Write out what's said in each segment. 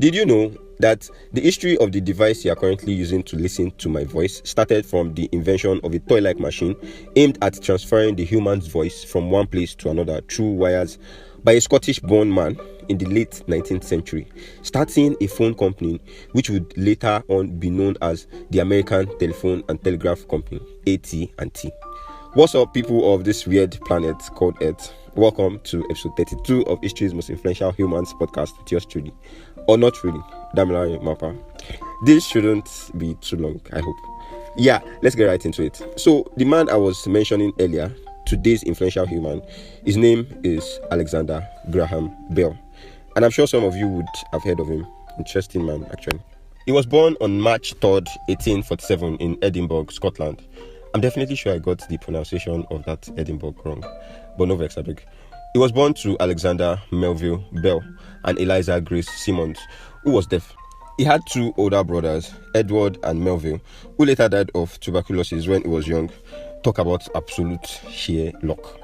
Did you know that the history of the device you are currently using to listen to my voice started from the invention of a toy-like machine aimed at transferring the human's voice from one place to another through wires by a Scottish-born man in the late 19th century, starting a phone company which would later on be known as the American Telephone and Telegraph Company, AT&T. What's up, people of this weird planet called Earth? Welcome to episode 32 of history's most influential humans podcast with yours truly. Or not really, Damilare Mapa. This shouldn't be too long, I hope. Yeah, let's get right into it. So, the man I was mentioning earlier, today's influential human, his name is Alexander Graham Bell. And I'm sure some of you would have heard of him. Interesting man, actually. He was born on March 3rd, 1847 in Edinburgh, Scotland. I'm definitely sure I got the pronunciation of that Edinburgh wrong, but no vex, I beg. He was born to Alexander Melville Bell and Eliza Grace Simmons, who was deaf. He had two older brothers, Edward and Melville, who later died of tuberculosis when he was young. Talk about absolute sheer luck.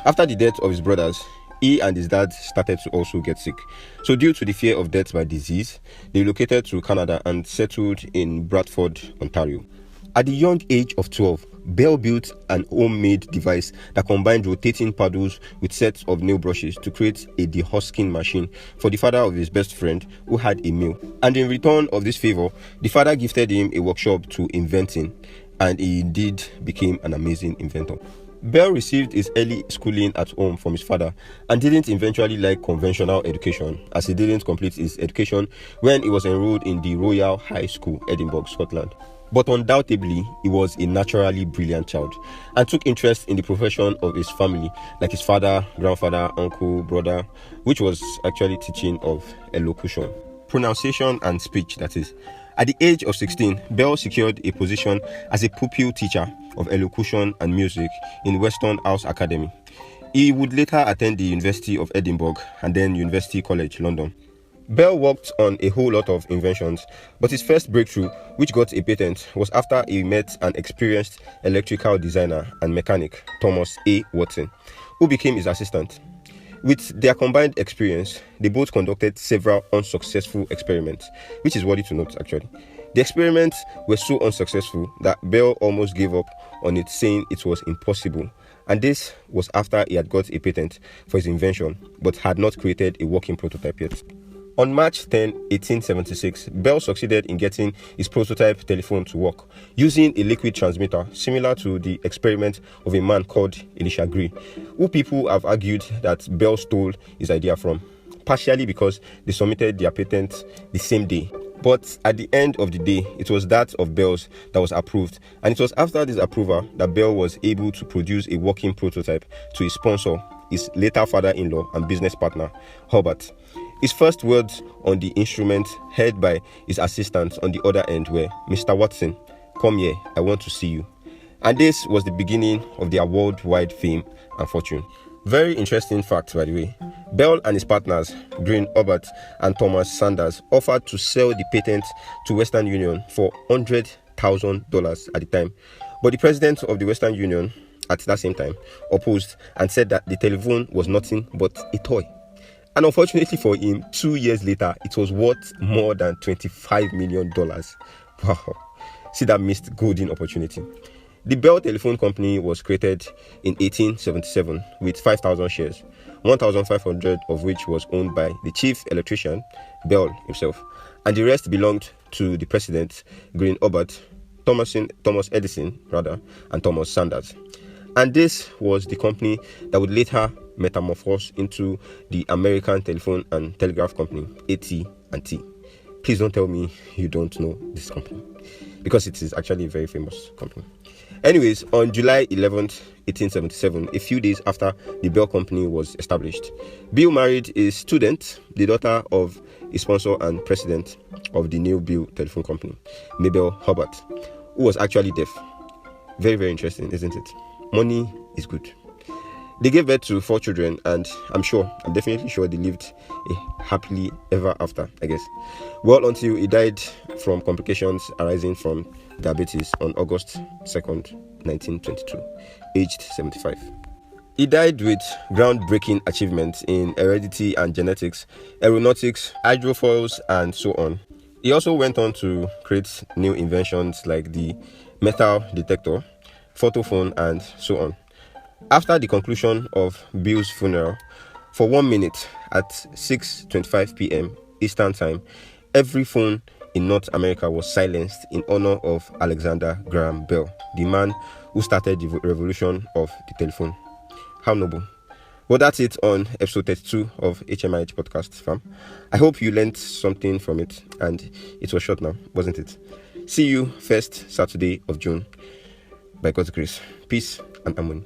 After the death of his brothers, he and his dad started to also get sick. So due to the fear of death by disease, they relocated to Canada and settled in Bradford, Ontario. At the young age of 12, Bell built an homemade device that combined rotating paddles with sets of nail brushes to create a dehusking machine for the father of his best friend who had a mill. And in return of this favor, the father gifted him a workshop to inventing, and he indeed became an amazing inventor. Bell received his early schooling at home from his father and didn't eventually like conventional education, as he didn't complete his education when he was enrolled in the Royal High School, Edinburgh, Scotland. But undoubtedly, he was a naturally brilliant child and took interest in the profession of his family, like his father, grandfather, uncle, brother, which was actually teaching of elocution, pronunciation and speech, that is. At the age of 16, Bell secured a position as a pupil teacher of elocution and music in Weston House Academy. He would later attend the University of Edinburgh and then University College, London. Bell worked on a whole lot of inventions, but his first breakthrough, which got a patent, was after he met an experienced electrical designer and mechanic, Thomas A. Watson, who became his assistant. With their combined experience, they both conducted several unsuccessful experiments, which is worthy to note actually. The experiments were so unsuccessful that Bell almost gave up on it, saying it was impossible. And this was after he had got a patent for his invention, but had not created a working prototype yet. On March 10, 1876, Bell succeeded in getting his prototype telephone to work using a liquid transmitter similar to the experiment of a man called Elisha Gray, who people have argued that Bell stole his idea from, partially because they submitted their patent the same day. But at the end of the day, it was that of Bell's that was approved, and it was after this approval that Bell was able to produce a working prototype to his sponsor, his later father-in-law and business partner, Herbert. His first words on the instrument, heard by his assistants on the other end, were, "Mr. Watson, come here, I want to see you." And this was the beginning of their worldwide fame and fortune. Very interesting fact, by the way. Bell and his partners, Green Herbert and Thomas Sanders, offered to sell the patent to Western Union for $100,000 at the time. But the president of the Western Union, at that same time, opposed and said that the telephone was nothing but a toy. And unfortunately for him, 2 years later, it was worth more than $25 million. Wow. See that missed golden opportunity. The Bell Telephone Company was created in 1877 with 5,000 shares, 1,500 of which was owned by the chief electrician, Bell himself, and the rest belonged to the president, Green Herbert, Thomas Edison, and Thomas Sanders. And this was the company that would later metamorphose into the American Telephone and Telegraph Company, AT&T. Please don't tell me you don't know this company, because it is actually a very famous company. Anyways, on July 11th, 1877, a few days after the Bell Company was established, Bill married a student, the daughter of a sponsor and president of the new Bell Telephone Company, Mabel Herbert, who was actually deaf. Very, very interesting, isn't it? Money is good. They gave birth to 4 children, and I'm definitely sure they lived a happily ever after, I guess. Well, until he died from complications arising from diabetes on August 2nd, 1922, aged 75. He died with groundbreaking achievements in heredity and genetics, aeronautics, hydrofoils, and so on. He also went on to create new inventions like the metal detector, photophone, and so on. After the conclusion of Bill's funeral, for 1 minute at 6:25 p.m. Eastern Time, every phone in North America was silenced in honor of Alexander Graham Bell, the man who started the revolution of the telephone. How noble. Well, that's it on episode 32 of HMIH Podcast, fam. I hope you learned something from it, and it was short now, wasn't it? See you first Saturday of June, by God's grace. Peace and harmony.